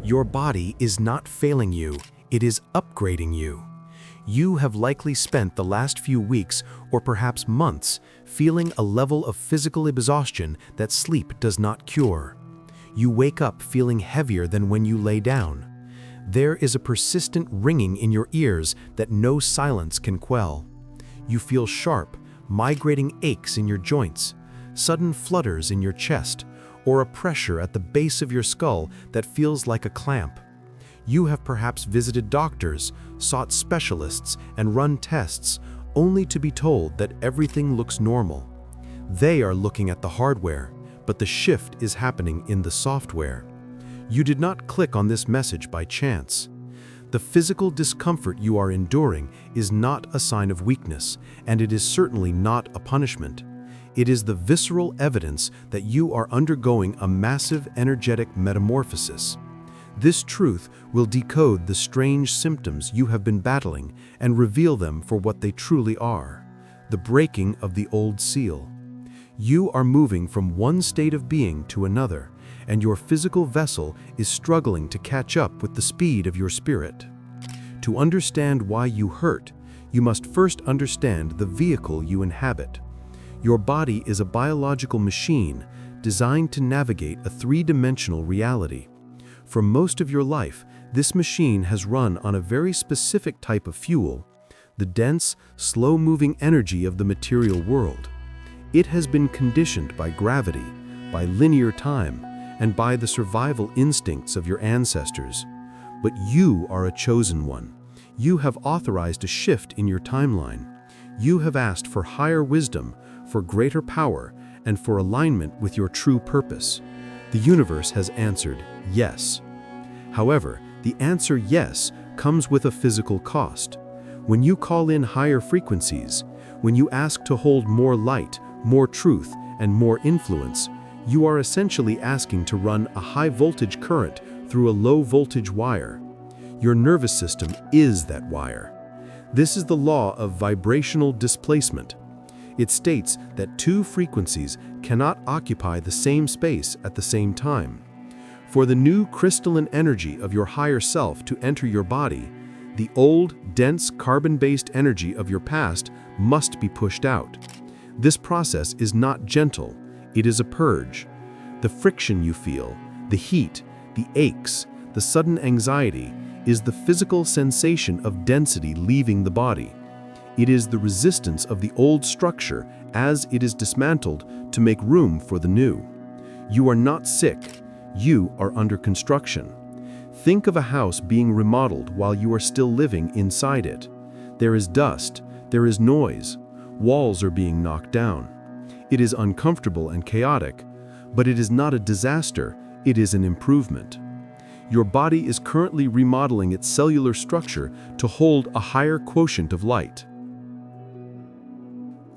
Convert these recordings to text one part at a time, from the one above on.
Your body is not failing you, it is upgrading you. You have likely spent the last few weeks or perhaps months feeling a level of physical exhaustion that sleep does not cure. You wake up feeling heavier than when you lay down. There is a persistent ringing in your ears that no silence can quell. You feel sharp, migrating aches in your joints, sudden flutters in your chest, or a pressure at the base of your skull that feels like a clamp. You have perhaps visited doctors, sought specialists, and run tests, only to be told that everything looks normal. They are looking at the hardware, but the shift is happening in the software. You did not click on this message by chance. The physical discomfort you are enduring is not a sign of weakness, and it is certainly not a punishment. It is the visceral evidence that you are undergoing a massive energetic metamorphosis. This truth will decode the strange symptoms you have been battling and reveal them for what they truly are: the breaking of the old seal. You are moving from one state of being to another, and your physical vessel is struggling to catch up with the speed of your spirit. To understand why you hurt, you must first understand the vehicle you inhabit. Your body is a biological machine designed to navigate a three-dimensional reality. For most of your life, this machine has run on a very specific type of fuel, the dense, slow-moving energy of the material world. It has been conditioned by gravity, by linear time, and by the survival instincts of your ancestors. But you are a chosen one. You have authorized a shift in your timeline. You have asked for higher wisdom, for greater power, and for alignment with your true purpose. The universe has answered yes. However, the answer yes comes with a physical cost. When you call in higher frequencies, when you ask to hold more light, more truth, and more influence, you are essentially asking to run a high-voltage current through a low-voltage wire. Your nervous system is that wire. This is the law of vibrational displacement. It states that two frequencies cannot occupy the same space at the same time. For the new crystalline energy of your higher self to enter your body, the old, dense, carbon-based energy of your past must be pushed out. This process is not gentle, it is a purge. The friction you feel, the heat, the aches, the sudden anxiety, is the physical sensation of density leaving the body. It is the resistance of the old structure as it is dismantled to make room for the new. You are not sick, you are under construction. Think of a house being remodeled while you are still living inside it. There is dust, there is noise, walls are being knocked down. It is uncomfortable and chaotic, but it is not a disaster, it is an improvement. Your body is currently remodeling its cellular structure to hold a higher quotient of light.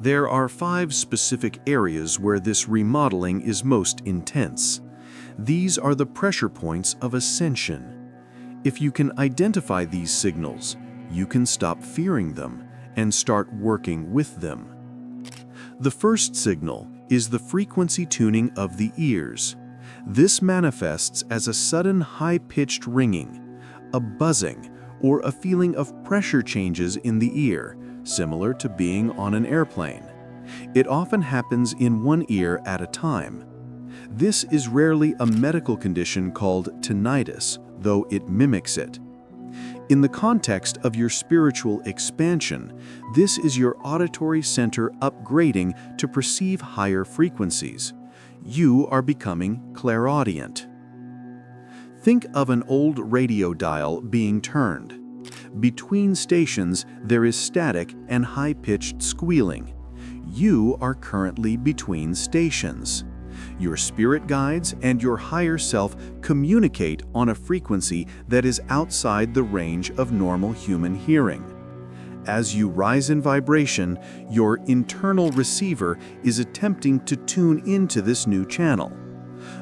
There are 5 specific areas where this remodeling is most intense. These are the pressure points of ascension. If you can identify these signals, you can stop fearing them and start working with them. The first signal is the frequency tuning of the ears. This manifests as a sudden high-pitched ringing, a buzzing, or a feeling of pressure changes in the ear, similar to being on an airplane. It often happens in one ear at a time. This is rarely a medical condition called tinnitus, though it mimics it. In the context of your spiritual expansion, this is your auditory center upgrading to perceive higher frequencies. You are becoming clairaudient. Think of an old radio dial being turned. Between stations, there is static and high-pitched squealing. You are currently between stations. Your spirit guides and your higher self communicate on a frequency that is outside the range of normal human hearing. As you rise in vibration, your internal receiver is attempting to tune into this new channel.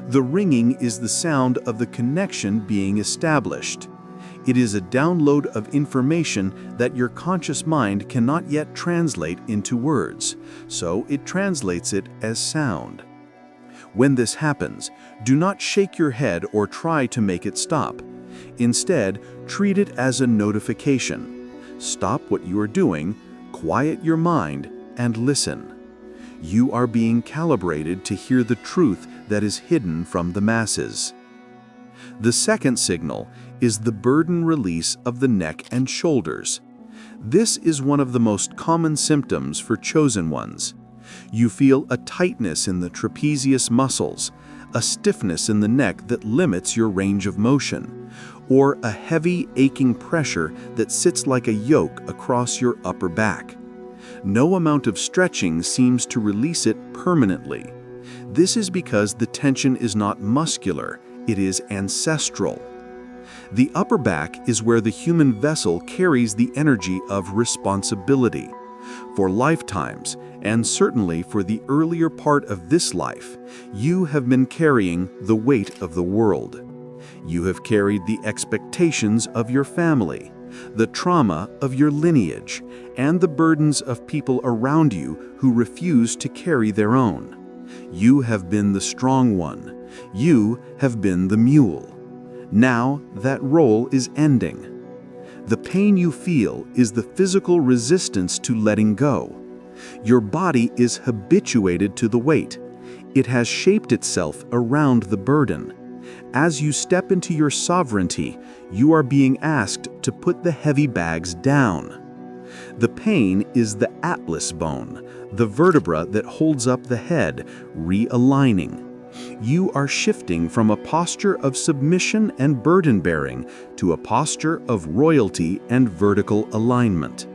The ringing is the sound of the connection being established. It is a download of information that your conscious mind cannot yet translate into words, so it translates it as sound. When this happens, do not shake your head or try to make it stop. Instead, treat it as a notification. Stop what you are doing, quiet your mind, and listen. You are being calibrated to hear the truth that is hidden from the masses. The second signal is the burden release of the neck and shoulders. This is one of the most common symptoms for chosen ones. You feel a tightness in the trapezius muscles, a stiffness in the neck that limits your range of motion, or a heavy, aching pressure that sits like a yoke across your upper back. No amount of stretching seems to release it permanently. This is because the tension is not muscular, it is ancestral. The upper back is where the human vessel carries the energy of responsibility. For lifetimes, and certainly for the earlier part of this life, you have been carrying the weight of the world. You have carried the expectations of your family, the trauma of your lineage, and the burdens of people around you who refuse to carry their own. You have been the strong one. You have been the mule. Now that role is ending. The pain you feel is the physical resistance to letting go. Your body is habituated to the weight. It has shaped itself around the burden. As you step into your sovereignty, you are being asked to put the heavy bags down. The pain is the atlas bone, the vertebra that holds up the head, realigning. You are shifting from a posture of submission and burden-bearing to a posture of royalty and vertical alignment.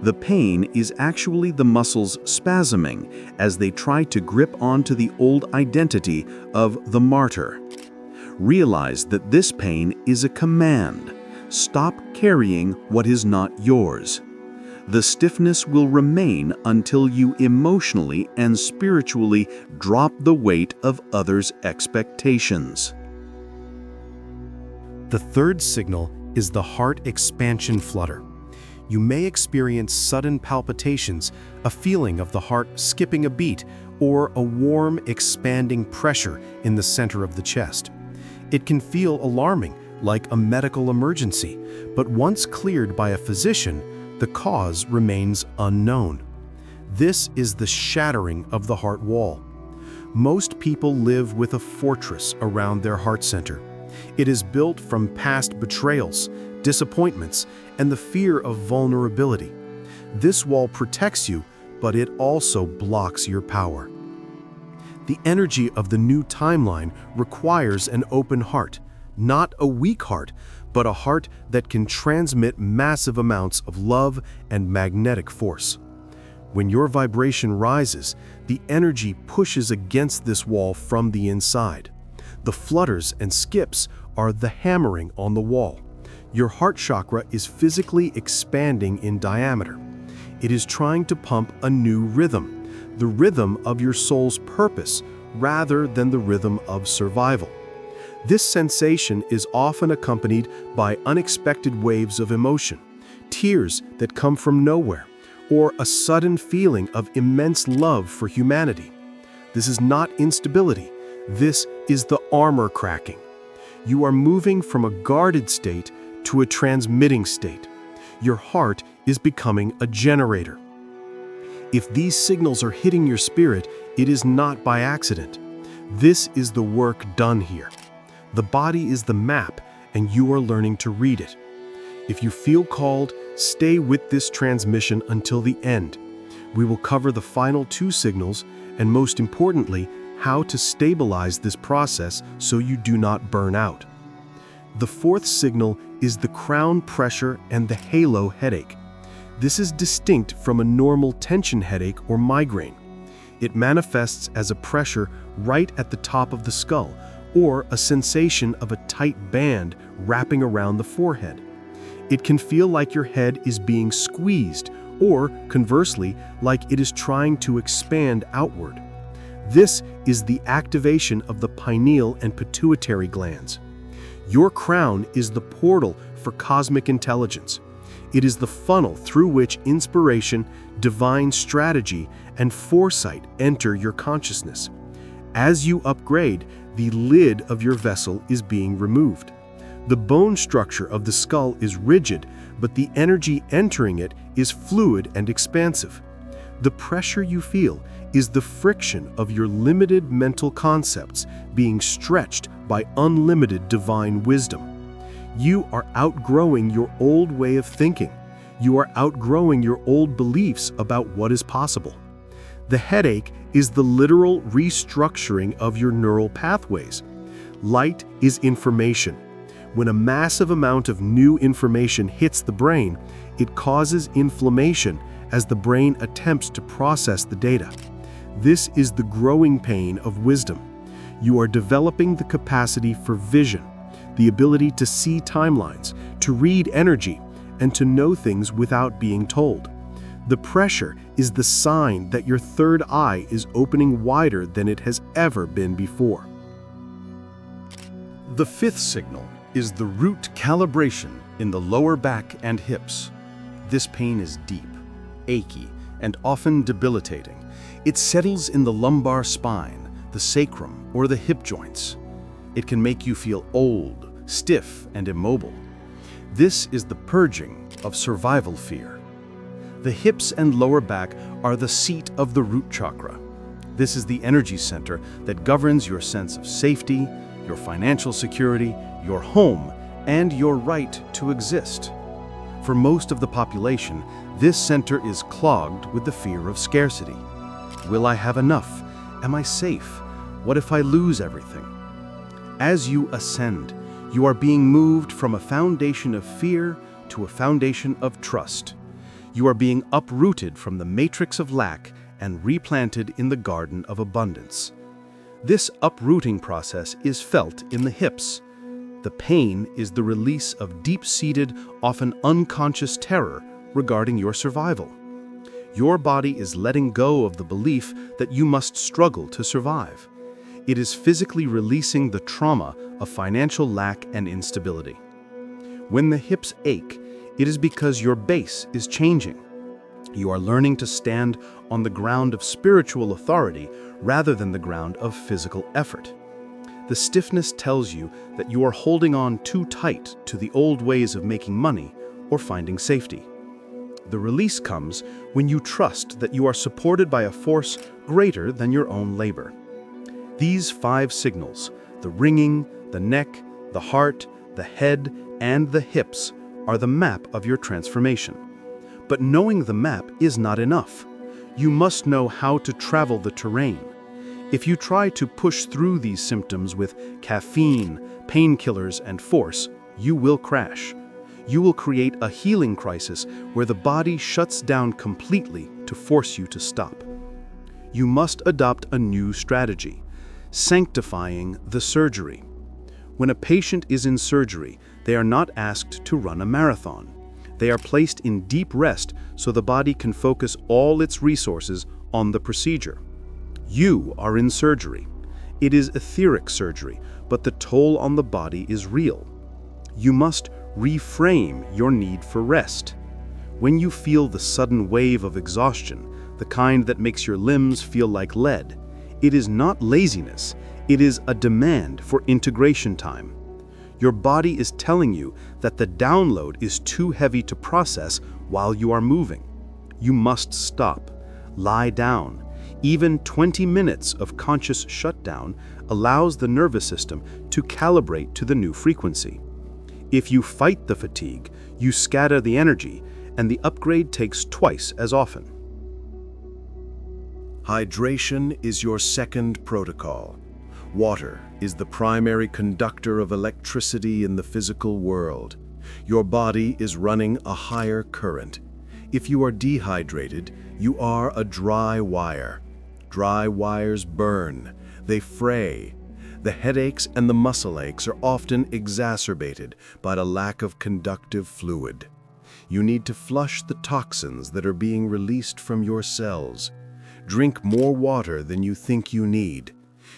The pain is actually the muscles spasming as they try to grip onto the old identity of the martyr. Realize that this pain is a command. Stop carrying what is not yours. The stiffness will remain until you emotionally and spiritually drop the weight of others' expectations. The third signal is the heart expansion flutter. You may experience sudden palpitations, a feeling of the heart skipping a beat, or a warm, expanding pressure in the center of the chest. It can feel alarming, like a medical emergency, but once cleared by a physician, the cause remains unknown. This is the shattering of the heart wall. Most people live with a fortress around their heart center. It is built from past betrayals, disappointments, and the fear of vulnerability. This wall protects you, but it also blocks your power. The energy of the new timeline requires an open heart, not a weak heart, but a heart that can transmit massive amounts of love and magnetic force. When your vibration rises, the energy pushes against this wall from the inside. The flutters and skips are the hammering on the wall. Your heart chakra is physically expanding in diameter. It is trying to pump a new rhythm, the rhythm of your soul's purpose, rather than the rhythm of survival. This sensation is often accompanied by unexpected waves of emotion, tears that come from nowhere, or a sudden feeling of immense love for humanity. This is not instability. This is the armor cracking. You are moving from a guarded state to a transmitting state. Your heart is becoming a generator. If these signals are hitting your spirit, it is not by accident. This is the work done here. The body is the map, and you are learning to read it. If you feel called, stay with this transmission until the end. We will cover the final two signals, and most importantly, how to stabilize this process so you do not burn out. The fourth signal is the crown pressure and the halo headache. This is distinct from a normal tension headache or migraine. It manifests as a pressure right at the top of the skull, or a sensation of a tight band wrapping around the forehead. It can feel like your head is being squeezed, or conversely, like it is trying to expand outward. This is the activation of the pineal and pituitary glands. Your crown is the portal for cosmic intelligence. It is the funnel through which inspiration, divine strategy, and foresight enter your consciousness. As you upgrade, the lid of your vessel is being removed. The bone structure of the skull is rigid, but the energy entering it is fluid and expansive. The pressure you feel is the friction of your limited mental concepts being stretched by unlimited divine wisdom. You are outgrowing your old way of thinking. You are outgrowing your old beliefs about what is possible. The headache is the literal restructuring of your neural pathways. Light is information. When a massive amount of new information hits the brain, it causes inflammation as the brain attempts to process the data. This is the growing pain of wisdom. You are developing the capacity for vision, the ability to see timelines, to read energy, and to know things without being told. The pressure is the sign that your third eye is opening wider than it has ever been before. The fifth signal is the root calibration in the lower back and hips. This pain is deep, achy, and often debilitating. It settles in the lumbar spine, the sacrum, or the hip joints. It can make you feel old, stiff, and immobile. This is the purging of survival fear. The hips and lower back are the seat of the root chakra. This is the energy center that governs your sense of safety, your financial security, your home, and your right to exist. For most of the population, this center is clogged with the fear of scarcity. Will I have enough? Am I safe? What if I lose everything? As you ascend, you are being moved from a foundation of fear to a foundation of trust. You are being uprooted from the matrix of lack and replanted in the garden of abundance. This uprooting process is felt in the hips. The pain is the release of deep-seated, often unconscious terror regarding your survival. Your body is letting go of the belief that you must struggle to survive. It is physically releasing the trauma of financial lack and instability. When the hips ache, it is because your base is changing. You are learning to stand on the ground of spiritual authority rather than the ground of physical effort. The stiffness tells you that you are holding on too tight to the old ways of making money or finding safety. The release comes when you trust that you are supported by a force greater than your own labor. These 5 signals, the ringing, the neck, the heart, the head, and the hips, are the map of your transformation. But knowing the map is not enough. You must know how to travel the terrain. If you try to push through these symptoms with caffeine, painkillers, and force, you will crash. You will create a healing crisis where the body shuts down completely to force you to stop. You must adopt a new strategy, sanctifying the surgery. When a patient is in surgery, they are not asked to run a marathon. They are placed in deep rest so the body can focus all its resources on the procedure. You are in surgery. It is etheric surgery, but the toll on the body is real. You must reframe your need for rest. When you feel the sudden wave of exhaustion, the kind that makes your limbs feel like lead, it is not laziness, it is a demand for integration time. Your body is telling you that the download is too heavy to process while you are moving. You must stop, lie down. Even 20 minutes of conscious shutdown allows the nervous system to calibrate to the new frequency. If you fight the fatigue, you scatter the energy, and the upgrade takes twice as often. Hydration is your second protocol. Water is the primary conductor of electricity in the physical world. Your body is running a higher current. If you are dehydrated, you are a dry wire. Dry wires burn, they fray. The headaches and the muscle aches are often exacerbated by the lack of conductive fluid. You need to flush the toxins that are being released from your cells. Drink more water than you think you need.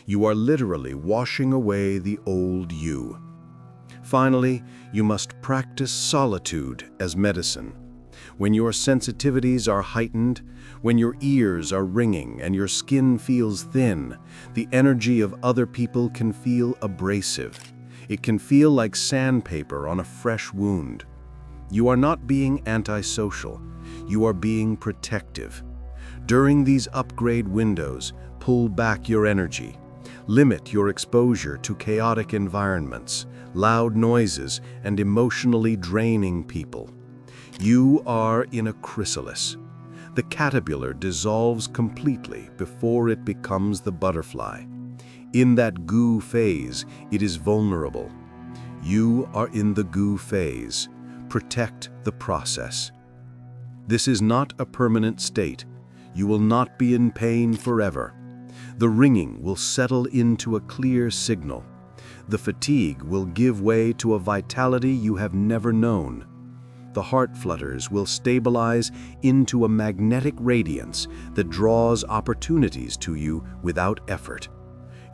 You are literally washing away the old you. Finally, you must practice solitude as medicine. When your sensitivities are heightened, when your ears are ringing and your skin feels thin, the energy of other people can feel abrasive. It can feel like sandpaper on a fresh wound. You are not being antisocial. You are being protective. During these upgrade windows, pull back your energy. Limit your exposure to chaotic environments, loud noises, and emotionally draining people. You are in a chrysalis. The caterpillar dissolves completely before it becomes the butterfly. In that goo phase, it is vulnerable. You are in the goo phase. Protect the process. This is not a permanent state. You will not be in pain forever. The ringing will settle into a clear signal. The fatigue will give way to a vitality you have never known. The heart flutters will stabilize into a magnetic radiance that draws opportunities to you without effort.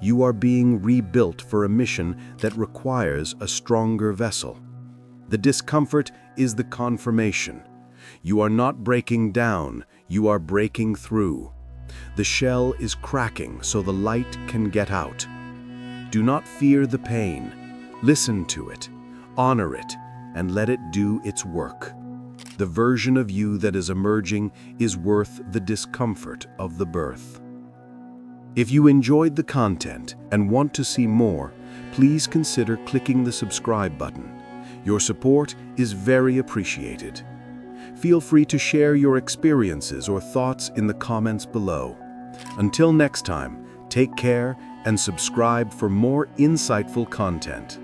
You are being rebuilt for a mission that requires a stronger vessel. The discomfort is the confirmation. You are not breaking down, you are breaking through. The shell is cracking so the light can get out. Do not fear the pain. Listen to it, honor it, and let it do its work. The version of you that is emerging is worth the discomfort of the birth. If you enjoyed the content and want to see more, please consider clicking the subscribe button. Your support is very appreciated. Feel free to share your experiences or thoughts in the comments below. Until next time, take care and subscribe for more insightful content.